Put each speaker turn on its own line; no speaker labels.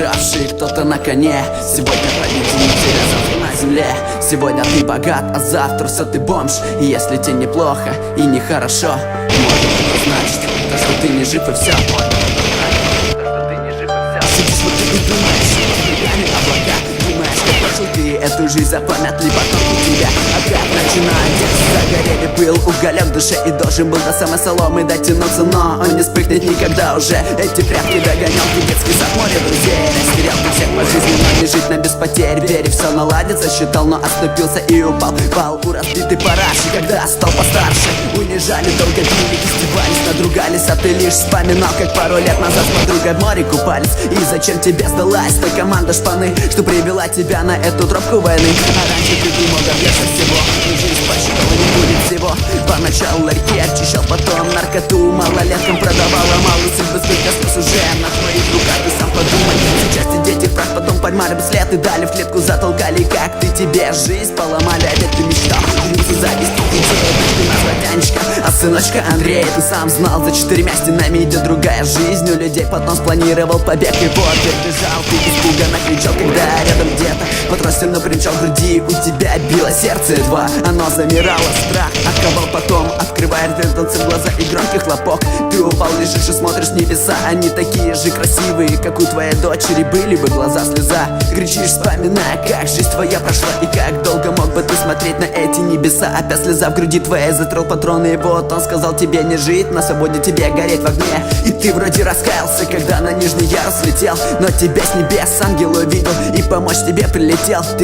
проигравший, кто-то на коне. Сегодня победитель, а завтра на земле. Сегодня ты богат, а завтра все ты бомж. И если тебе неплохо и нехорошо, может это значит, то, что ты не жив и все. Сидишь вот и думаешь, ногами облака. Думаешь, как прожил ты эту жизнь, запомятли потом у тебя. Опять начинает загорели был уголек в душе и должен был до самой соломы дотянуться, но он не спрыгнет никогда уже. Эти прятки догонялки, детский сад, море друзей. Растерял ты всех по жизни, но не жить на без потерь. Вере все наладится, считал, но оступился и упал. Пал у разбитой параши, когда стал постарше. Унижали, долго били, издевались, надругались, а ты лишь вспоминал, как пару лет назад с подругой в море купались. И зачем тебе сдалась та команда шпаны, что привела тебя на эту тропку войны? А раньше ты думал, да больше всего, но жизнь посчитала, не будет всего. Поначалу ларьки очищал, потом наркоту малолеткам продавала. Малый судьбы, сколько слез уже на твоих руках, ты сам подумай. Сейчас дети в прах, потом поймали след и дали в клетку, затолкали. Как ты тебе жизнь поломали, опять ты мечтал жениться, завести детей, дочку назвать Анечка, а сыночка Андрей. Ты сам знал, за 4 стенами идет другая жизнь у людей. Потом спланировал побег и вот бежал. Ты испуганно кричал, когда рядом где-то патрон сильно примчал в груди. У тебя било сердце два, оно замирало, страх оковал. Потом открывает танцем глаза и громкий хлопок. Ты упал, лежишь и смотришь в небеса. Они такие же красивые, как у твоей дочери. Были бы глаза слеза. Кричишь, вспоминая, как жизнь твоя прошла и как долго мог бы ты смотреть на эти небеса. Опять слеза в груди твоей, затрал патроны. И вот он сказал тебе не жить, на свободе тебе гореть в огне. И ты вроде раскаялся, когда на нижний ярус летел, но тебя с небес ангел увидел и помочь тебе прилетел. Ты